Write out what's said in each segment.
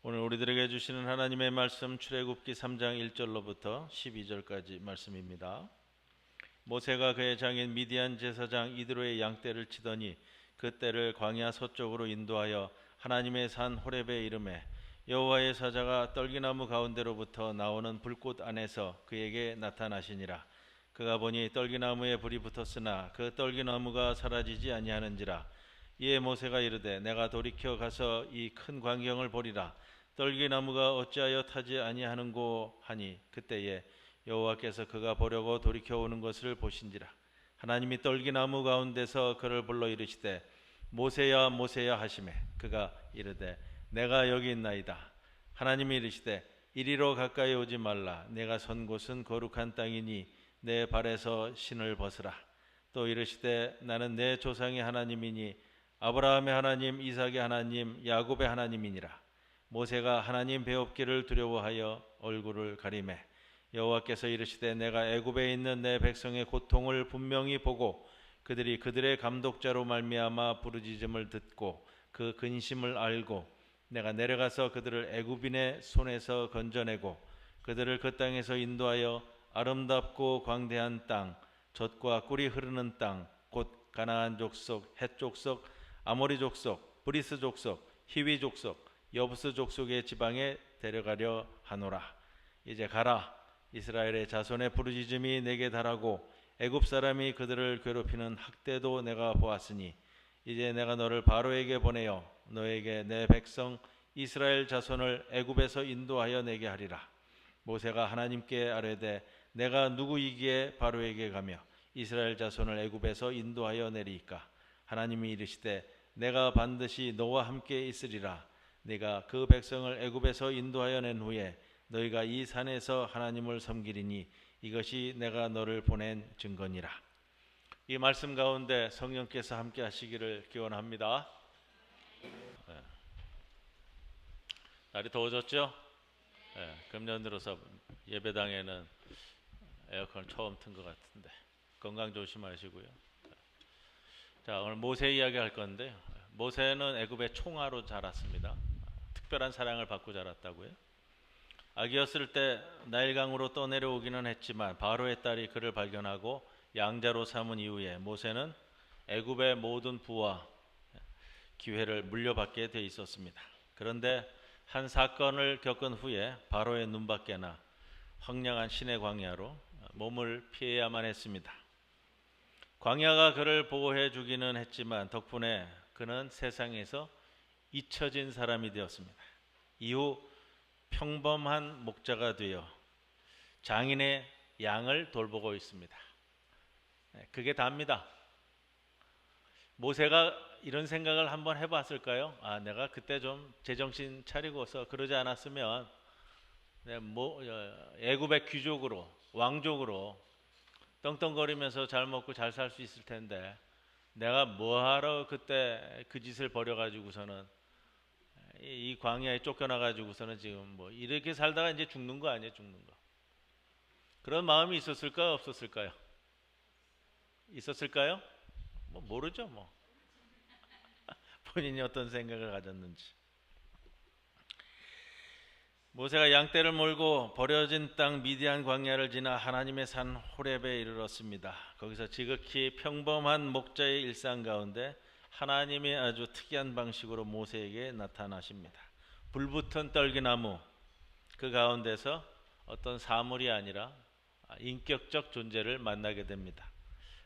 오늘 우리들에게 주시는 하나님의 말씀 출애굽기 3장 1절로부터 12절까지 말씀입니다. 모세가 그의 장인 미디안 제사장 이드로의 양떼를 치더니 그 떼를 광야 서쪽으로 인도하여 하나님의 산 호렙에 이르매 여호와의 사자가 떨기나무 가운데로부터 나오는 불꽃 안에서 그에게 나타나시니라. 그가 보니 떨기나무에 불이 붙었으나 그 떨기나무가 사라지지 아니하는지라. 이에 모세가 이르되 내가 돌이켜 가서 이 큰 광경을 보리라. 떨기나무가 어찌하여 타지 아니하는고 하니 그때에 여호와께서 그가 보려고 돌이켜 오는 것을 보신지라. 하나님이 떨기나무 가운데서 그를 불러 이르시되 모세야 모세야 하시매 그가 이르되 내가 여기 있나이다. 하나님이 이르시되 이리로 가까이 오지 말라. 내가 선 곳은 거룩한 땅이니 내 발에서 신을 벗으라. 또 이르시되 나는 내 조상의 하나님이니 아브라함의 하나님 이삭의 하나님 야곱의 하나님이니라. 모세가 하나님 배웁기를 두려워하여 얼굴을 가리매 여호와께서 이르시되 내가 애굽에 있는 내 백성의 고통을 분명히 보고 그들이 그들의 감독자로 말미암아 부르짖음을 듣고 그 근심을 알고 내가 내려가서 그들을 애굽인의 손에서 건져내고 그들을 그 땅에서 인도하여 아름답고 광대한 땅 젖과 꿀이 흐르는 땅 곧 가나안 족속 헷 족속 아모리 족속 브리스 족속 히위 족속 여부스 족속의 지방에 데려가려 하노라. 이제 가라. 이스라엘의 자손의 부르짖음이 내게 달하고 애굽 사람이 그들을 괴롭히는 학대도 내가 보았으니 이제 내가 너를 바로에게 보내어 너에게 내 백성 이스라엘 자손을 애굽에서 인도하여 내게 하리라. 모세가 하나님께 아뢰되 내가 누구이기에 바로에게 가며 이스라엘 자손을 애굽에서 인도하여 내리이까. 하나님이 이르시되 내가 반드시 너와 함께 있으리라. 네가 그 백성을 애굽에서 인도하여 낸 후에 너희가 이 산에서 하나님을 섬기리니 이것이 내가 너를 보낸 증거니라. 이 말씀 가운데 성령께서 함께 하시기를 기원합니다. 날이 더워졌죠? 금년 들어서 예배당에는 에어컨 처음 튼 것 같은데 건강 조심하시고요. 자, 오늘 모세 이야기 할 건데요. 모세는 애굽의 총화로 자랐습니다. 특별한 사랑을 받고 자랐다고요. 아기였을 때 나일강으로 떠내려오기는 했지만 바로의 딸이 그를 발견하고 양자로 삼은 이후에 모세는 애굽의 모든 부와 기회를 물려받게 돼 있었습니다. 그런데 한 사건을 겪은 후에 바로의 눈밖에나 황량한 시내 광야로 몸을 피해야만 했습니다. 광야가 그를 보호해 주기는 했지만 덕분에 그는 세상에서 잊혀진 사람이 되었습니다. 이후 평범한 목자가 되어 장인의 양을 돌보고 있습니다. 그게 다입니다. 모세가 이런 생각을 한번 해봤을까요? 내가 그때 좀 제정신 차리고서 그러지 않았으면 애굽의 귀족으로 왕족으로 떵떵거리면서 잘 먹고 잘 살 수 있을 텐데 내가 뭐하러 그때 그 짓을 벌여가지고서는 이 광야에 쫓겨나가지고서는 지금 뭐 이렇게 살다가 이제 죽는 거 아니에요, 죽는 거. 그런 마음이 있었을까요, 없었을까요? 있었을까요? 뭐 모르죠, 뭐. 본인이 어떤 생각을 가졌는지. 모세가 양떼를 몰고 버려진 땅 미디안 광야를 지나 하나님의 산 호렙에 이르렀습니다. 거기서 지극히 평범한 목자의 일상 가운데 하나님이 아주 특이한 방식으로 모세에게 나타나십니다. 불붙은 떨기나무 그 가운데서 어떤 사물이 아니라 인격적 존재를 만나게 됩니다.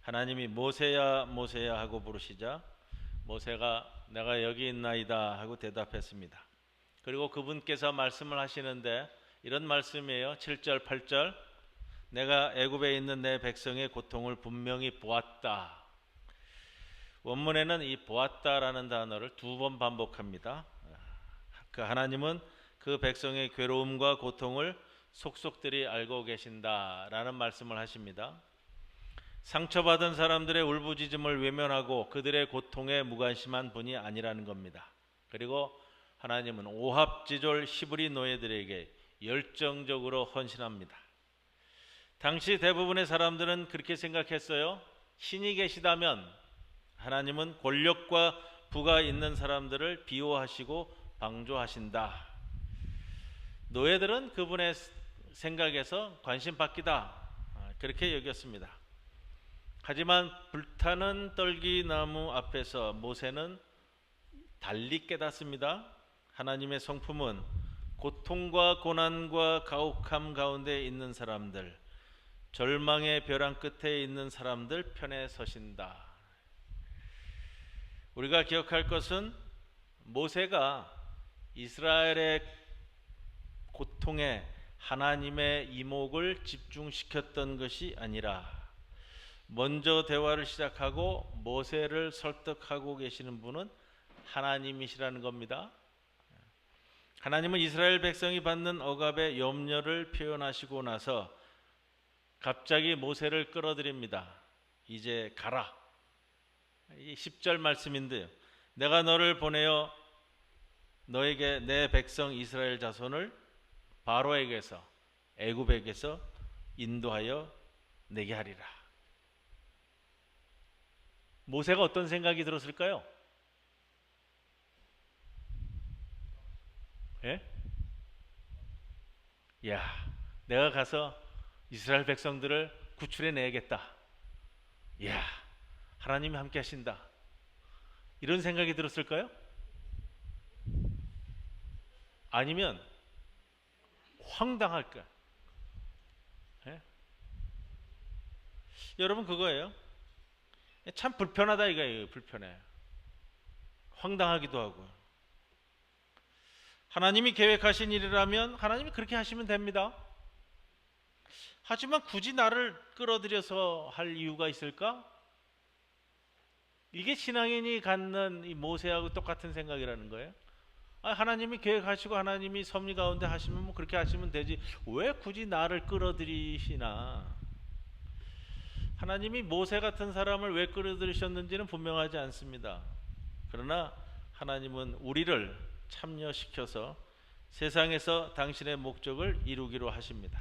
하나님이 모세야 모세야 하고 부르시자 모세가 내가 여기 있나이다 하고 대답했습니다. 그리고 그분께서 말씀을 하시는데 이런 말씀이에요. 7절 8절 내가 애굽에 있는 내 백성의 고통을 분명히 보았다. 원문에는 이 보았다라는 단어를 2번 반복합니다. 그 하나님은 그 백성의 괴로움과 고통을 속속들이 알고 계신다라는 말씀을 하십니다. 상처받은 사람들의 울부짖음을 외면하고 그들의 고통에 무관심한 분이 아니라는 겁니다. 그리고 하나님은 오합지졸 히브리 노예들에게 열정적으로 헌신합니다. 당시 대부분의 사람들은 그렇게 생각했어요. 신이 계시다면 하나님은 권력과 부가 있는 사람들을 비호하시고 방조하신다. 노예들은 그분의 생각에서 관심 받기다, 그렇게 여겼습니다. 하지만 불타는 떨기나무 앞에서 모세는 달리 깨닫습니다. 하나님의 성품은 고통과 고난과 가혹함 가운데 있는 사람들, 절망의 벼랑 끝에 있는 사람들 편에 서신다. 우리가 기억할 것은 모세가 이스라엘의 고통에 하나님의 이목을 집중시켰던 것이 아니라 먼저 대화를 시작하고 모세를 설득하고 계시는 분은 하나님이시라는 겁니다. 하나님은 이스라엘 백성이 받는 억압의 염려를 표현하시고 나서 갑자기 모세를 끌어들입니다. 이제 가라. 이 10절 말씀인데요. 내가 너를 보내어 너에게 내 백성 이스라엘 자손을 바로에게서 애굽에게서 인도하여 내게 하리라. 모세가 어떤 생각이 들었을까요? 예? 야, 내가 가서 이스라엘 백성들을 구출해 내야겠다. 야, 하나님이 함께 하신다. 이런 생각이 들었을까요? 아니면 황당할까? 예? 여러분 그거예요. 참 불편하다 이거예요. 불편해. 황당하기도 하고. 하나님이 계획하신 일이라면 하나님이 그렇게 하시면 됩니다. 하지만 굳이 나를 끌어들여서 할 이유가 있을까? 이게 신앙인이 갖는 이 모세하고 똑같은 생각이라는 거예요. 하나님이 계획하시고 하나님이 섭리 가운데 하시면 뭐 그렇게 하시면 되지, 왜 굳이 나를 끌어들이시나? 하나님이 모세 같은 사람을 왜 끌어들이셨는지는 분명하지 않습니다. 그러나 하나님은 우리를 참여시켜서 세상에서 당신의 목적을 이루기로 하십니다.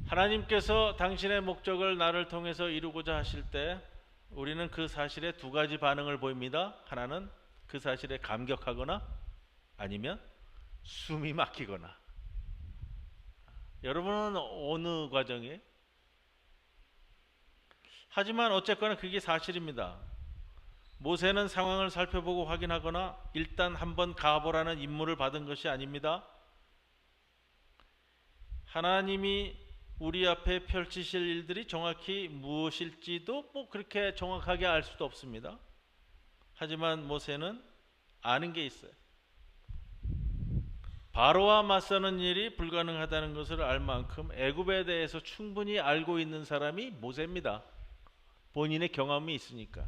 하나님께서 당신의 목적을 나를 통해서 이루고자 하실 때 우리는 그 사실에 두 가지 반응을 보입니다. 하나는 그 사실에 감격하거나 아니면 숨이 막히거나. 여러분은 어느 과정이에요? 하지만 어쨌거나 그게 사실입니다. 모세는 상황을 살펴보고 확인하거나 일단 한번 가보라는 임무를 받은 것이 아닙니다. 하나님이 우리 앞에 펼치실 일들이 정확히 무엇일지도 뭐 그렇게 정확하게 알 수도 없습니다. 하지만 모세는 아는 게 있어요. 바로와 맞서는 일이 불가능하다는 것을 알 만큼 애굽에 대해서 충분히 알고 있는 사람이 모세입니다. 본인의 경험이 있으니까.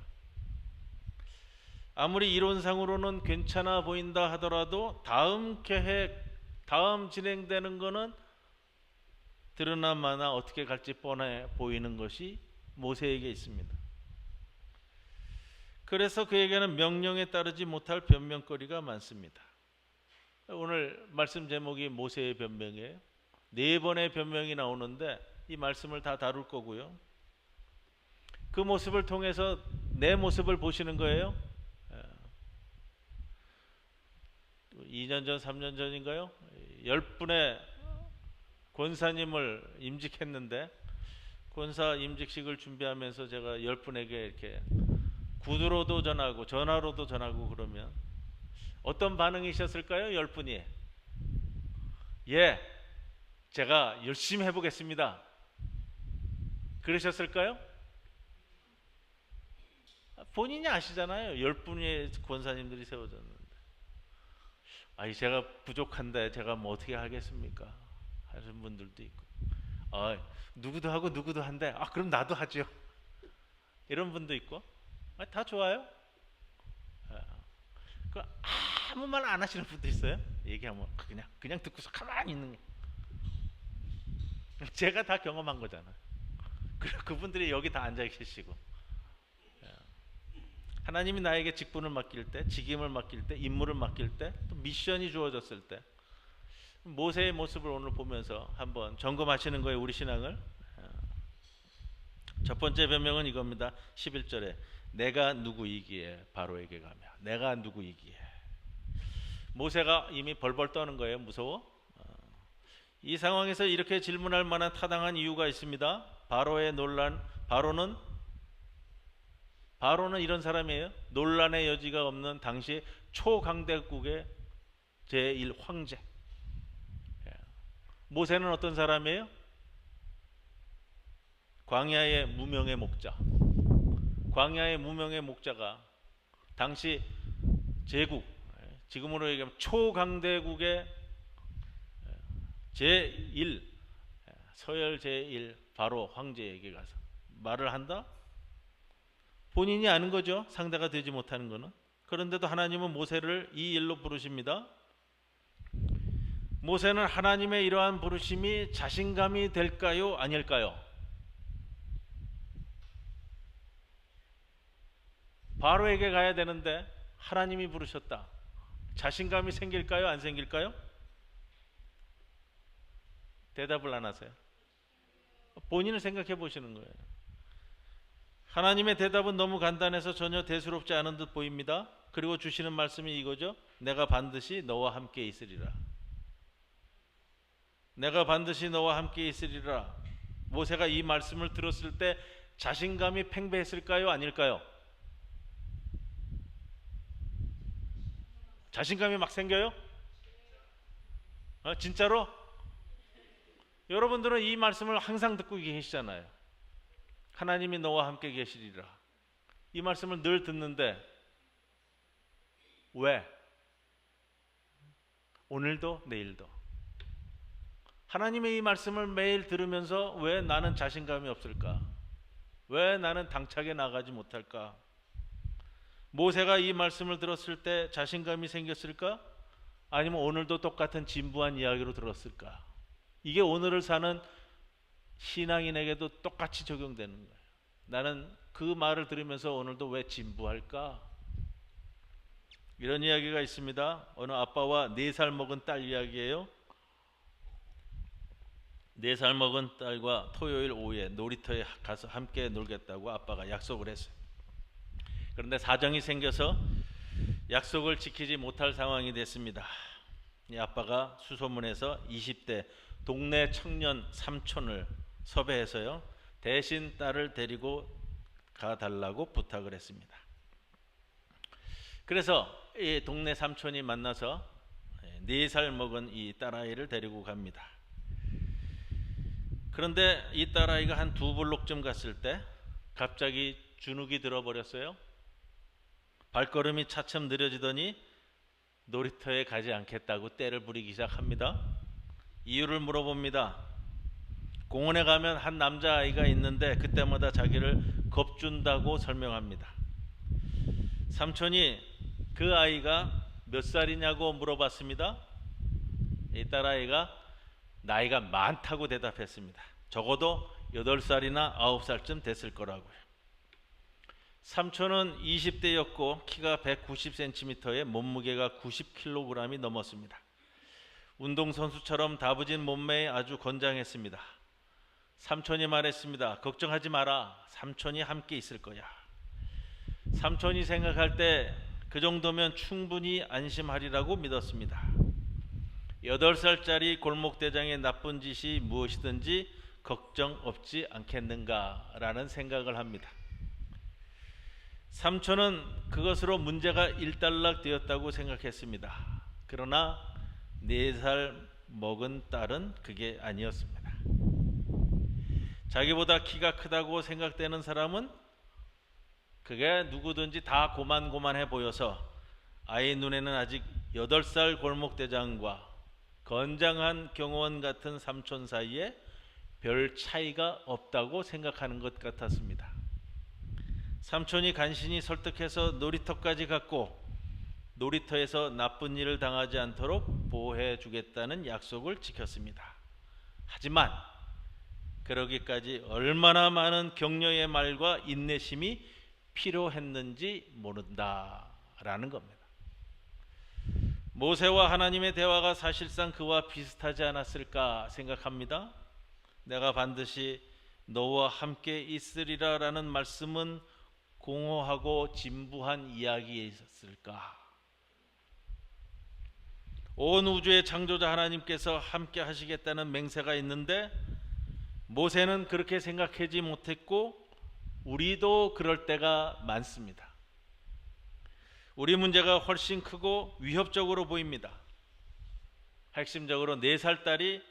아무리 이론상으로는 괜찮아 보인다 하더라도 다음 계획, 다음 진행되는 거는 드러나마나 어떻게 갈지 뻔해 보이는 것이 모세에게 있습니다. 그래서 그에게는 명령에 따르지 못할 변명거리가 많습니다. 오늘 말씀 제목이 모세의 변명이에요. 4번의 변명이 나오는데 이 말씀을 다 다룰 거고요. 그 모습을 통해서 내 모습을 보시는 거예요. 2년 전, 3년 전인가요? 10분의 권사님을 임직했는데 권사 임직식을 준비하면서 제가 10분에게 이렇게 구두로도 전하고 전화로도 전하고 그러면 어떤 반응이셨을까요? 10분이 예, 제가 열심히 해보겠습니다. 그러셨을까요? 본인이 아시잖아요. 10분의 권사님들이 세워졌는데 제가 부족한데 제가 뭐 어떻게 하겠습니까? 하시는 분들도 있고 누구도 하고 누구도 한데 그럼 나도 하죠. 이런 분도 있고 다 좋아요. 아무 말 안 하시는 분도 있어요. 얘기하면 그냥 듣고서 가만히 있는 게. 제가 다 경험한 거잖아요. 그리고 그분들이 여기 다 앉아 계시고 하나님이 나에게 직분을 맡길 때, 직임을 맡길 때, 임무를 맡길 때, 또 미션이 주어졌을 때 모세의 모습을 오늘 보면서 한번 점검하시는 거예요. 우리 신앙을. 첫 번째 변명은 이겁니다. 11절에 내가 누구이기에 바로에게 가며. 내가 누구이기에. 모세가 이미 벌벌 떠는 거예요. 무서워. 이 상황에서 이렇게 질문할 만한 타당한 이유가 있습니다. 바로의 논란, 바로는 이런 사람이에요. 논란의 여지가 없는 당시 초강대국의 제1황제. 모세는 어떤 사람이에요? 광야의 무명의 목자. 광야의 무명의 목자가 당시 제국, 지금으로 얘기하면 초강대국의 제1, 서열 제1 바로 황제에게 가서 말을 한다? 본인이 아는 거죠. 상대가 되지 못하는 거는. 그런데도 하나님은 모세를 이 일로 부르십니다. 모세는 하나님의 이러한 부르심이 자신감이 될까요? 아닐까요? 바로에게 가야 되는데 하나님이 부르셨다. 자신감이 생길까요? 안 생길까요? 대답을 안 하세요. 본인을 생각해 보시는 거예요. 하나님의 대답은 너무 간단해서 전혀 대수롭지 않은 듯 보입니다. 그리고 주시는 말씀이 이거죠. 내가 반드시 너와 함께 있으리라. 내가 반드시 너와 함께 있으리라. 모세가 이 말씀을 들었을 때 자신감이 팽배했을까요? 아닐까요? 자신감이 막 생겨요? 진짜로? 여러분들은 이 말씀을 항상 듣고 계시잖아요. 하나님이 너와 함께 계시리라. 이 말씀을 늘 듣는데 왜? 오늘도 내일도 하나님의 이 말씀을 매일 들으면서 왜 나는 자신감이 없을까? 왜 나는 당차게 나가지 못할까? 모세가 이 말씀을 들었을 때 자신감이 생겼을까? 아니면 오늘도 똑같은 진부한 이야기로 들었을까? 이게 오늘을 사는 신앙인에게도 똑같이 적용되는 거예요. 나는 그 말을 들으면서 오늘도 왜 진부할까? 이런 이야기가 있습니다. 어느 아빠와 4살 먹은 딸 이야기예요. 4살 먹은 딸과 토요일 오후에 놀이터에 가서 함께 놀겠다고 아빠가 약속을 했어요. 그런데 사정이 생겨서 약속을 지키지 못할 상황이 됐습니다. 이 아빠가 수소문해서 20대 동네 청년 삼촌을 섭외해서요, 대신 딸을 데리고 가달라고 부탁을 했습니다. 그래서 이 동네 삼촌이 만나서 4살 먹은 이 딸아이를 데리고 갑니다. 그런데 이 딸아이가 한 2블록쯤 갔을 때 갑자기 주눅이 들어버렸어요. 발걸음이 차츰 느려지더니 놀이터에 가지 않겠다고 떼를 부리기 시작합니다. 이유를 물어봅니다. 공원에 가면 한 남자아이가 있는데 그때마다 자기를 겁준다고 설명합니다. 삼촌이 그 아이가 몇 살이냐고 물어봤습니다. 이 딸아이가 나이가 많다고 대답했습니다. 적어도 8살이나 9살쯤 됐을 거라고요. 삼촌은 20대였고 키가 190cm에 몸무게가 90kg이 넘었습니다. 운동선수처럼 다부진 몸매에 아주 건장했습니다. 삼촌이 말했습니다. 걱정하지 마라. 삼촌이 함께 있을 거야. 삼촌이 생각할 때 그 정도면 충분히 안심하리라고 믿었습니다. 8살짜리 골목대장의 나쁜 짓이 무엇이든지 걱정 없지 않겠는가라는 생각을 합니다. 삼촌은 그것으로 문제가 일단락 되었다고 생각했습니다. 그러나 4살 먹은 딸은 그게 아니었습니다. 자기보다 키가 크다고 생각되는 사람은 그게 누구든지 다 고만고만해 보여서 아이 눈에는 아직 8살 골목대장과 건장한 경호원 같은 삼촌 사이에 별 차이가 없다고 생각하는 것 같았습니다. 삼촌이 간신히 설득해서 놀이터까지 갔고 놀이터에서 나쁜 일을 당하지 않도록 보호해 주겠다는 약속을 지켰습니다. 하지만 그러기까지 얼마나 많은 격려의 말과 인내심이 필요했는지 모른다라는 겁니다. 모세와 하나님의 대화가 사실상 그와 비슷하지 않았을까 생각합니다. 내가 반드시 너와 함께 있으리라 라는 말씀은 공허하고 진부한 이야기에 있었을까? 온 우주의 창조자 하나님께서 함께 하시겠다는 맹세가 있는데 모세는 그렇게 생각하지 못했고 우리도 그럴 때가 많습니다. 우리 문제가 훨씬 크고 위협적으로 보입니다. 핵심적으로 4살 딸이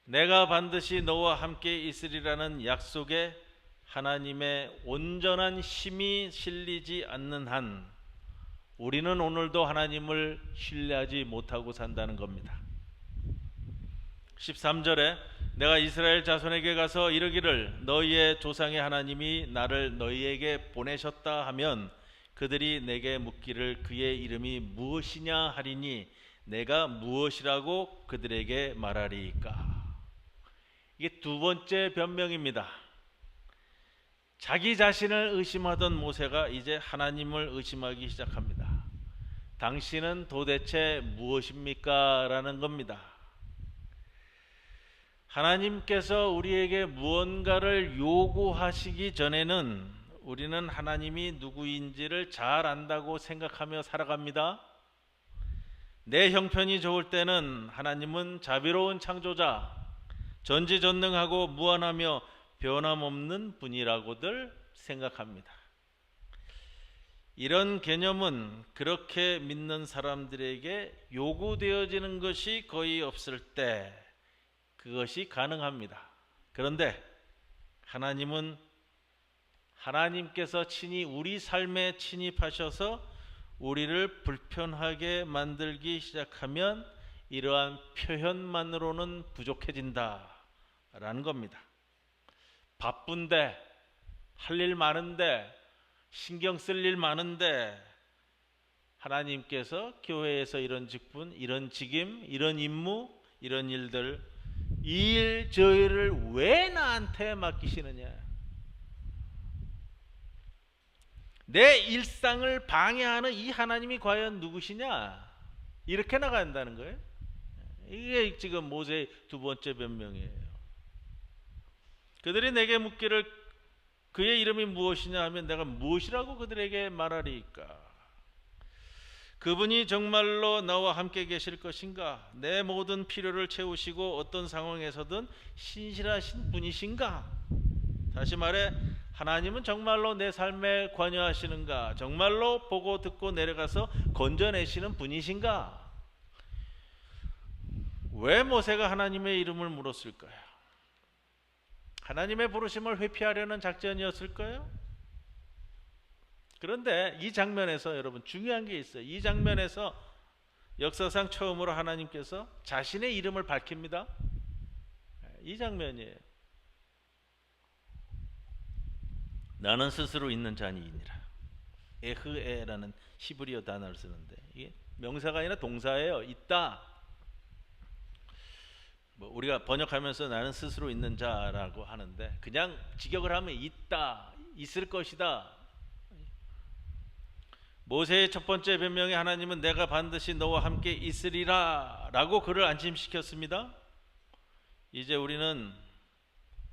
내가 반드시 너와 함께 있으리라는 약속에 하나님의 온전한 힘이 실리지 않는 한 우리는 오늘도 하나님을 신뢰하지 못하고 산다는 겁니다. 13절에 내가 이스라엘 자손에게 가서 이르기를 너희의 조상의 하나님이 나를 너희에게 보내셨다 하면 그들이 내게 묻기를 그의 이름이 무엇이냐 하리니 내가 무엇이라고 그들에게 말하리이까. 이게 두 번째 변명입니다. 자기 자신을 의심하던 모세가 이제 하나님을 의심하기 시작합니다. 당신은 도대체 무엇입니까? 라는 겁니다. 하나님께서 우리에게 무언가를 요구하시기 전에는 우리는 하나님이 누구인지를 잘 안다고 생각하며 살아갑니다. 내 형편이 좋을 때는 하나님은 자비로운 창조자, 전지전능하고 무한하며 변함없는 분이라고들 생각합니다. 이런 개념은 그렇게 믿는 사람들에게 요구되어지는 것이 거의 없을 때 그것이 가능합니다. 그런데 하나님께서 친히 우리 삶에 침입하셔서 우리를 불편하게 만들기 시작하면 이러한 표현만으로는 부족해진다라는 겁니다. 바쁜데, 할 일 많은데, 신경 쓸 일 많은데 하나님께서 교회에서 이런 직분, 이런 직임, 이런 임무, 이런 일들, 이 일 저 일을 왜 나한테 맡기시느냐? 내 일상을 방해하는 이 하나님이 과연 누구시냐? 이렇게 나간다는 거예요. 이게 지금 모세의 두 번째 변명이에요. 그들이 내게 묻기를 그의 이름이 무엇이냐 하면 내가 무엇이라고 그들에게 말하리이까? 그분이 정말로 나와 함께 계실 것인가? 내 모든 필요를 채우시고 어떤 상황에서든 신실하신 분이신가? 다시 말해 하나님은 정말로 내 삶에 관여하시는가? 정말로 보고 듣고 내려가서 건져내시는 분이신가? 왜 모세가 하나님의 이름을 물었을까요? 하나님의 부르심을 회피하려는 작전이었을까요? 그런데 이 장면에서 여러분 중요한 게 있어요. 이 장면에서 역사상 처음으로 하나님께서 자신의 이름을 밝힙니다. 이 장면이에요. 나는 스스로 있는 자니이니라. 에흐에라는 히브리어 단어를 쓰는데 이게 명사가 아니라 동사예요. 있다. 우리가 번역하면서 나는 스스로 있는 자라고 하는데 그냥 직역을 하면 있다, 있을 것이다. 모세의 첫 번째 변명에 하나님은 내가 반드시 너와 함께 있으리라 라고 그를 안심시켰습니다. 이제 우리는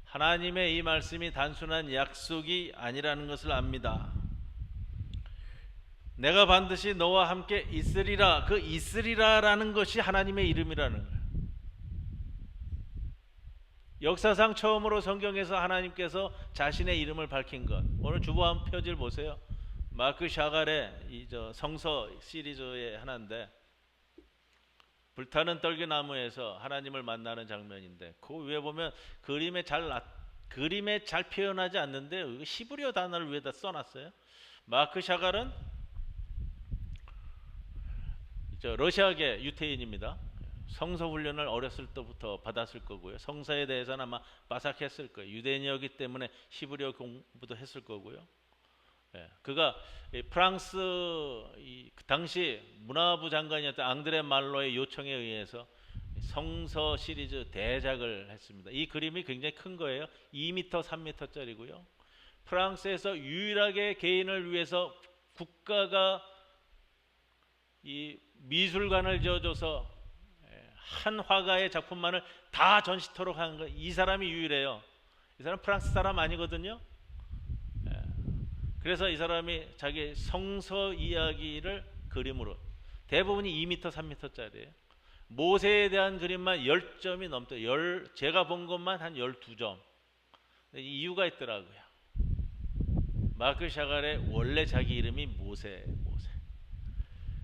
하나님의 이 말씀이 단순한 약속이 아니라는 것을 압니다. 내가 반드시 너와 함께 있으리라, 그 있으리라라는 것이 하나님의 이름이라는 거예요. 역사상 처음으로 성경에서 하나님께서 자신의 이름을 밝힌 것. 오늘 주보한 표지를 보세요. 마크 샤갈의 성서 시리즈의 하나인데 불타는 떨기나무에서 하나님을 만나는 장면인데 그 위에 보면 그림에 잘 표현하지 않는데 히브리어 단어를 위에다 써놨어요. 마크 샤갈은 러시아계 유태인입니다. 성서 훈련을 어렸을 때부터 받았을 거고요. 성서에 대해서는 아마 빠삭했을 거예요. 유대인이었기 때문에 히브리어 공부도 했을 거고요. 그가 프랑스 그 당시 문화부 장관이었던 앙드레 말로의 요청에 의해서 성서 시리즈 대작을 했습니다. 이 그림이 굉장히 큰 거예요. 2m, 3m짜리고요. 프랑스에서 유일하게 개인을 위해서 국가가 이 미술관을 지어줘서 한 화가의 작품만을 다 전시토록 한 거. 이 사람이 유일해요. 이 사람 프랑스 사람 아니거든요. 그래서 이 사람이 자기 성서 이야기를 그림으로 대부분이 2m, 3m짜리예요. 모세에 대한 그림만 10점이 넘다. 제가 본 것만 한 12점. 이유가 있더라고요. 마크 샤갈의 원래 자기 이름이 모세.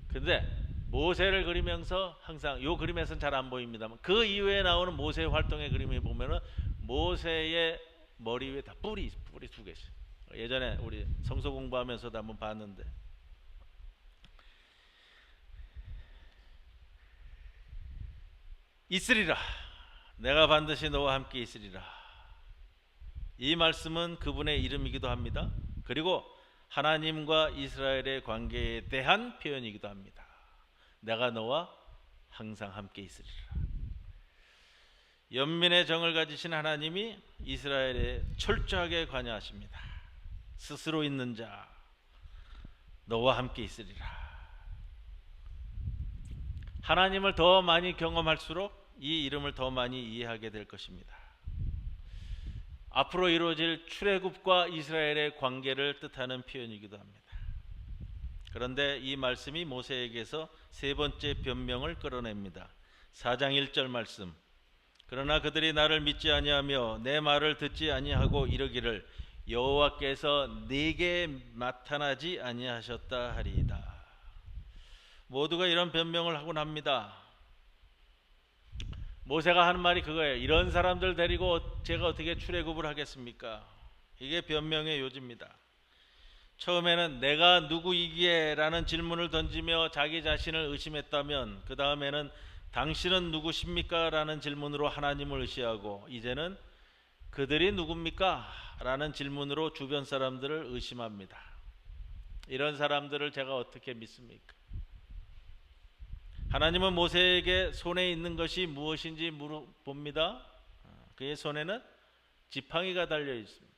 근데 모세를 그리면서 항상 요 그림에서는 잘 안 보입니다만 그 이후에 나오는 모세 활동의 그림을 보면은 모세의 머리 위에 다 뿔이 두 개씩. 예전에 우리 성서 공부하면서도 한번 봤는데, 있으리라. 내가 반드시 너와 함께 있으리라. 이 말씀은 그분의 이름이기도 합니다. 그리고 하나님과 이스라엘의 관계에 대한 표현이기도 합니다. 내가 너와 항상 함께 있으리라. 연민의 정을 가지신 하나님이 이스라엘에 철저하게 관여하십니다. 스스로 있는 자 너와 함께 있으리라. 하나님을 더 많이 경험할수록 이 이름을 더 많이 이해하게 될 것입니다. 앞으로 이루어질 출애굽과 이스라엘의 관계를 뜻하는 표현이기도 합니다. 그런데 이 말씀이 모세에게서 세 번째 변명을 끌어냅니다. 4장 1절 말씀. 그러나 그들이 나를 믿지 아니하며 내 말을 듣지 아니하고 이르기를 여호와께서 네게 나타나지 아니하셨다 하리이다. 모두가 이런 변명을 하곤 합니다. 모세가 하는 말이 그거예요. 이런 사람들 데리고 제가 어떻게 출애굽을 하겠습니까? 이게 변명의 요지입니다. 처음에는 내가 누구이기에 라는 질문을 던지며 자기 자신을 의심했다면, 그 다음에는 당신은 누구십니까? 라는 질문으로 하나님을 의시하고, 이제는 그들이 누굽니까? 라는 질문으로 주변 사람들을 의심합니다. 이런 사람들을 제가 어떻게 믿습니까? 하나님은 모세에게 손에 있는 것이 무엇인지 물어봅니다. 그의 손에는 지팡이가 달려 있습니다.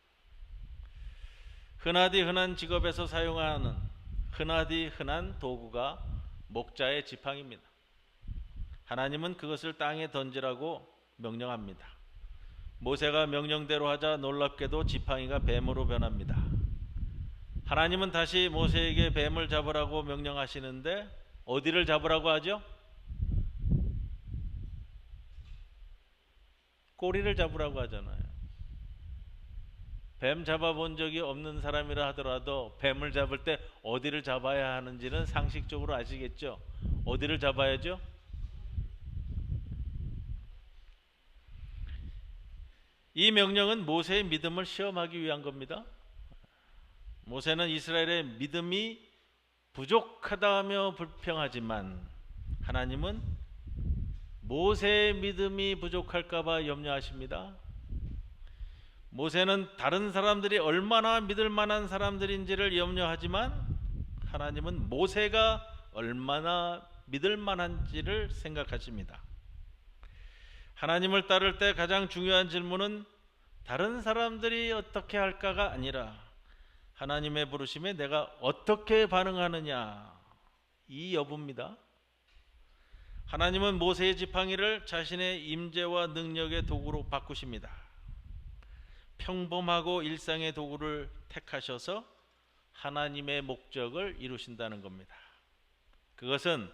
흔하디 흔한 직업에서 사용하는 흔하디 흔한 도구가 목자의 지팡이입니다. 하나님은 그것을 땅에 던지라고 명령합니다. 모세가 명령대로 하자 놀랍게도 지팡이가 뱀으로 변합니다. 하나님은 다시 모세에게 뱀을 잡으라고 명령하시는데 어디를 잡으라고 하죠? 꼬리를 잡으라고 하잖아요. 뱀 잡아본 적이 없는 사람이라 하더라도 뱀을 잡을 때 어디를 잡아야 하는지는 상식적으로 아시겠죠? 어디를 잡아야죠? 이 명령은 모세의 믿음을 시험하기 위한 겁니다. 모세는 이스라엘의 믿음이 부족하다며 불평하지만 하나님은 모세의 믿음이 부족할까 봐 염려하십니다. 모세는 다른 사람들이 얼마나 믿을 만한 사람들인지를 염려하지만 하나님은 모세가 얼마나 믿을 만한지를 생각하십니다. 하나님을 따를 때 가장 중요한 질문은 다른 사람들이 어떻게 할까가 아니라 하나님의 부르심에 내가 어떻게 반응하느냐, 이 여부입니다. 하나님은 모세의 지팡이를 자신의 임재와 능력의 도구로 바꾸십니다. 평범하고 일상의 도구를 택하셔서 하나님의 목적을 이루신다는 겁니다. 그것은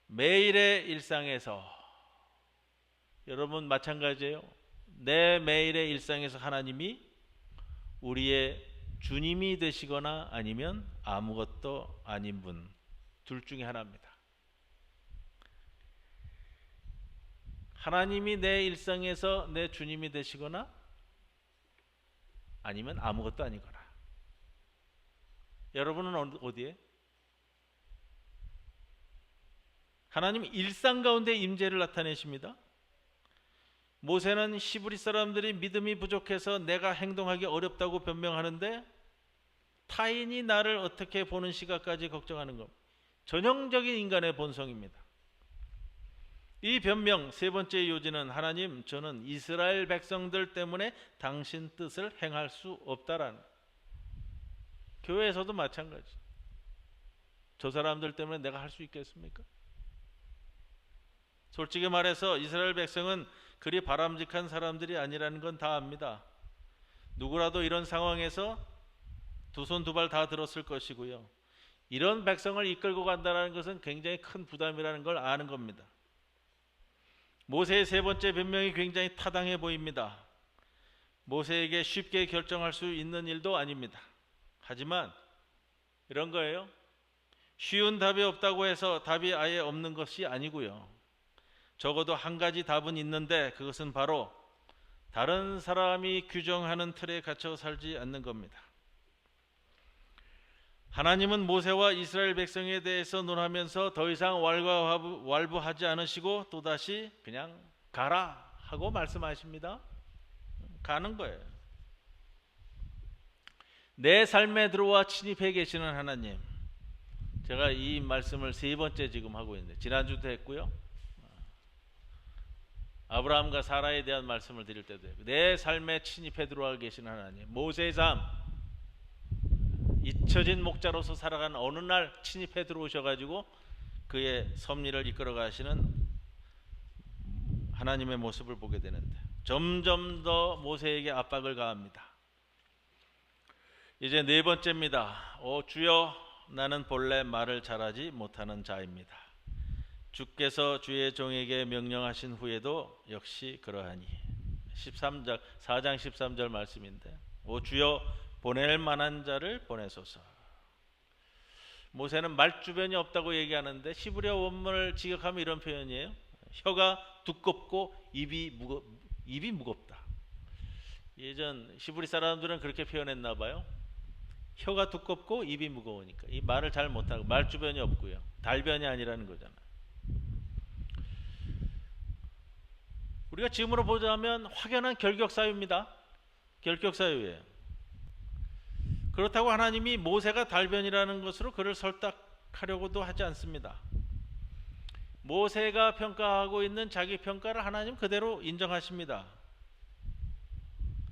매일의 일상에서, 여러분 마찬가지예요. 내 매일의 일상에서 하나님이 우리의 주님이 되시거나 아니면 아무것도 아닌 분, 둘 중에 하나입니다. 하나님이 내 일상에서 내 주님이 되시거나 아니면 아무것도 아니거나. 여러분은 어디에? 하나님이 일상 가운데 임재를 나타내십니다. 모세는 히브리 사람들이 믿음이 부족해서 내가 행동하기 어렵다고 변명하는데 타인이 나를 어떻게 보는 시각까지 걱정하는 것, 전형적인 인간의 본성입니다. 이 변명 세 번째 요지는 하나님, 저는 이스라엘 백성들 때문에 당신 뜻을 행할 수 없다라는, 교회에서도 마찬가지. 저 사람들 때문에 내가 할 수 있겠습니까? 솔직히 말해서 이스라엘 백성은 그리 바람직한 사람들이 아니라는 건 다 압니다. 누구라도 이런 상황에서 두 손 두 발 다 들었을 것이고요. 이런 백성을 이끌고 간다는 것은 굉장히 큰 부담이라는 걸 아는 겁니다. 모세의 세 번째 변명이 굉장히 타당해 보입니다. 모세에게 쉽게 결정할 수 있는 일도 아닙니다. 하지만 이런 거예요. 쉬운 답이 없다고 해서 답이 아예 없는 것이 아니고요. 적어도 한 가지 답은 있는데 그것은 바로 다른 사람이 규정하는 틀에 갇혀 살지 않는 겁니다. 하나님은 모세와 이스라엘 백성에 대해서 논하면서 더 이상 왈부하지 않으시고 또다시 그냥 가라 하고 말씀하십니다. 가는 거예요. 내 삶에 들어와 침입해 계시는 하나님. 제가 이 말씀을 세 번째 지금 하고 있는데 지난주도 했고요. 아브라함과 사라에 대한 말씀을 드릴 때도 했고, 내 삶에 침입해 들어와 계시는 하나님. 모세의 삶, 잊혀진 목자로서 살아간 어느 날 침입해 들어오셔가지고 그의 섭리를 이끌어 가시는 하나님의 모습을 보게 되는데 점점 더 모세에게 압박을 가합니다. 이제 네 번째입니다. 오 주여, 나는 본래 말을 잘하지 못하는 자입니다. 주께서 주의 종에게 명령하신 후에도 역시 그러하니. 4장 13절 말씀인데, 오 주여, 보낼 만한 자를 보내소서. 모세는 말주변이 없다고 얘기하는데 히브리어 원문을 직역하면 이런 표현이에요. 혀가 두껍고 입이 무겁다. 예전 히브리 사람들은 그렇게 표현했나 봐요. 혀가 두껍고 입이 무거우니까 이 말을 잘 못하고 말주변이 없고요. 달변이 아니라는 거잖아요. 우리가 지금으로 보자면 확연한 결격사유입니다. 결격사유예요. 그렇다고 하나님이 모세가 달변이라는 것으로 그를 설득하려고도 하지 않습니다. 모세가 평가하고 있는 자기 평가를 하나님 그대로 인정하십니다.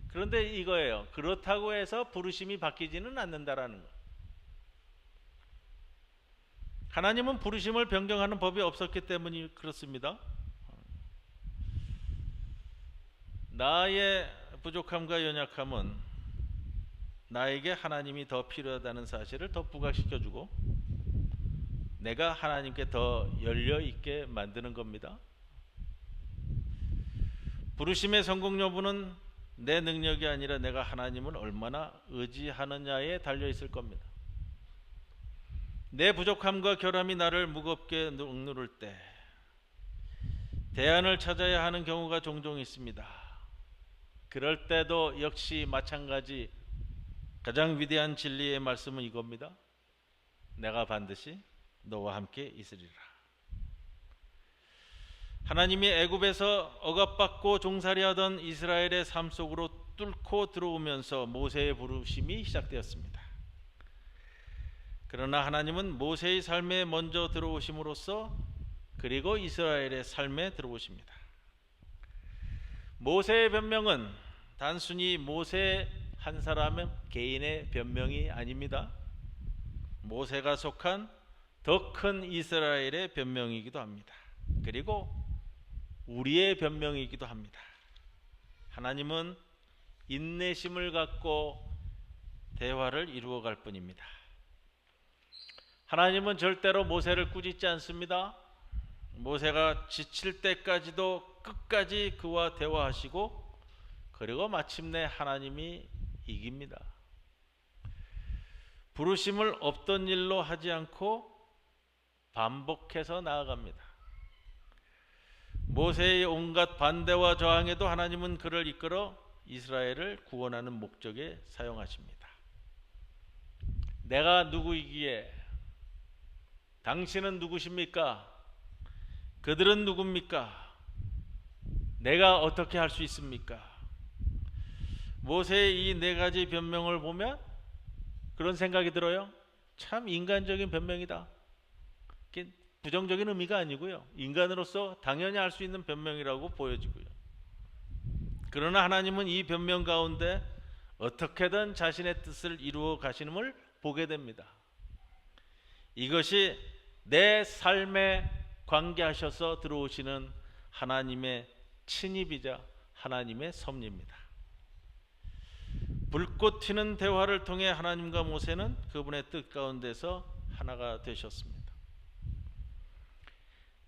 그런데 이거예요. 그렇다고 해서 부르심이 바뀌지는 않는다라는 거. 하나님은 부르심을 변경하는 법이 없었기 때문이 그렇습니다. 나의 부족함과 연약함은 나에게 하나님이 더 필요하다는 사실을 더 부각시켜주고 내가 하나님께 더 열려있게 만드는 겁니다. 부르심의 성공 여부는 내 능력이 아니라 내가 하나님을 얼마나 의지하느냐에 달려있을 겁니다. 내 부족함과 결함이 나를 무겁게 억누를 때 대안을 찾아야 하는 경우가 종종 있습니다. 그럴 때도 역시 마찬가지 가장 위대한 진리의 말씀은 이겁니다. 내가 반드시 너와 함께 있으리라. 하나님이 애굽에서 억압받고 종살이하던 이스라엘의 삶 속으로 뚫고 들어오면서 모세의 부르심이 시작되었습니다. 그러나 하나님은 모세의 삶에 먼저 들어오심으로써 그리고 이스라엘의 삶에 들어오십니다. 모세의 변명은 단순히 모세 한 사람의 개인의 변명이 아닙니다. 모세가 속한 더 큰 이스라엘의 변명이기도 합니다. 그리고 우리의 변명이기도 합니다. 하나님은 인내심을 갖고 대화를 이루어 갈 뿐입니다. 하나님은 절대로 모세를 꾸짖지 않습니다. 모세가 지칠 때까지도 끝까지 그와 대화하시고 그리고 마침내 하나님이 이깁니다. 부르심을 없던 일로 하지 않고 반복해서 나아갑니다. 모세의 온갖 반대와 저항에도 하나님은 그를 이끌어 이스라엘을 구원하는 목적에 사용하십니다. 내가 누구이기에 당신은 누구십니까? 그들은 누굽니까? 내가 어떻게 할 수 있습니까? 모세의 이 네 가지 변명을 보면 그런 생각이 들어요. 참 인간적인 변명이다. 부정적인 의미가 아니고요. 인간으로서 당연히 할 수 있는 변명이라고 보여지고요. 그러나 하나님은 이 변명 가운데 어떻게든 자신의 뜻을 이루어 가시는을 보게 됩니다. 이것이 내 삶에 관계하셔서 들어오시는 하나님의 친입이자 하나님의 섭리입니다. 불꽃 튀는 대화를 통해 하나님과 모세는 그분의 뜻 가운데서 하나가 되셨습니다.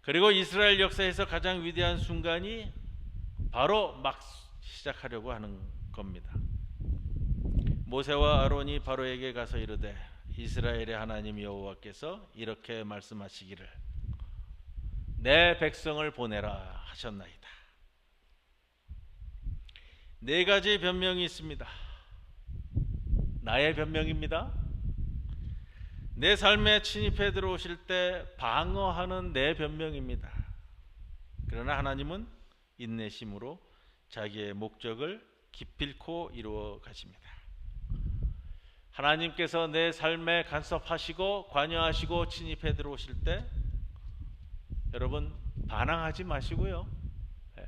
그리고 이스라엘 역사에서 가장 위대한 순간이 바로 막 시작하려고 하는 겁니다. 모세와 아론이 바로에게 가서 이르되 이스라엘의 하나님 여호와께서 이렇게 말씀하시기를 내 백성을 보내라 하셨나이다. 네 가지 변명이 있습니다. 나의 변명입니다. 내 삶에 침입해 들어오실 때 방어하는 내 변명입니다. 그러나 하나님은 인내심으로 자기의 목적을 기필코 이루어 가십니다. 하나님께서 내 삶에 간섭하시고 관여하시고 침입해 들어오실 때 여러분 반항하지 마시고요.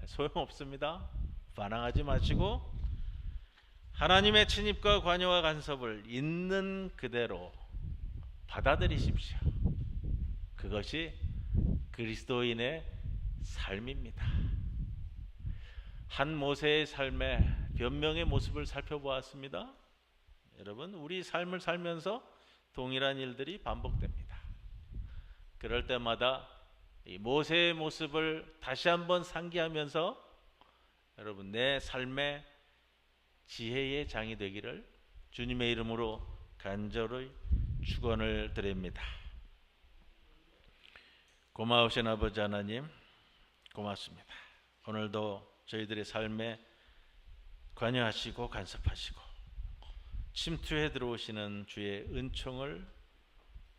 소용없습니다. 반항하지 마시고 하나님의 침입과 관여와 간섭을 있는 그대로 받아들이십시오. 그것이 그리스도인의 삶입니다. 한 모세의 삶의 변명의 모습을 살펴보았습니다. 여러분, 우리 삶을 살면서 동일한 일들이 반복됩니다. 그럴 때마다 이 모세의 모습을 다시 한번 상기하면서 여러분 내 삶의 지혜의 장이 되기를 주님의 이름으로 간절히 축원을 드립니다. 고마우신 아버지 하나님, 고맙습니다. 오늘도 저희들의 삶에 관여하시고 간섭하시고 침투해 들어오시는 주의 은총을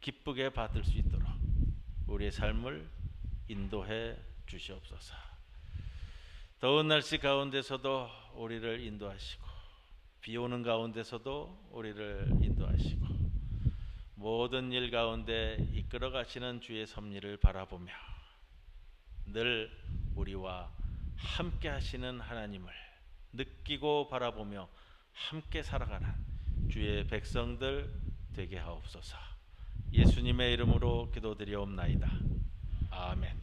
기쁘게 받을 수 있도록 우리의 삶을 인도해 주시옵소서. 더운 날씨 가운데서도 우리를 인도하시고 비 오는 가운데서도 우리를 인도하시고 모든 일 가운데 이끌어 가시는 주의 섭리를 바라보며 늘 우리와 함께 하시는 하나님을 느끼고 바라보며 함께 살아가는 주의 백성들 되게 하옵소서. 예수님의 이름으로 기도드리옵나이다. 아멘.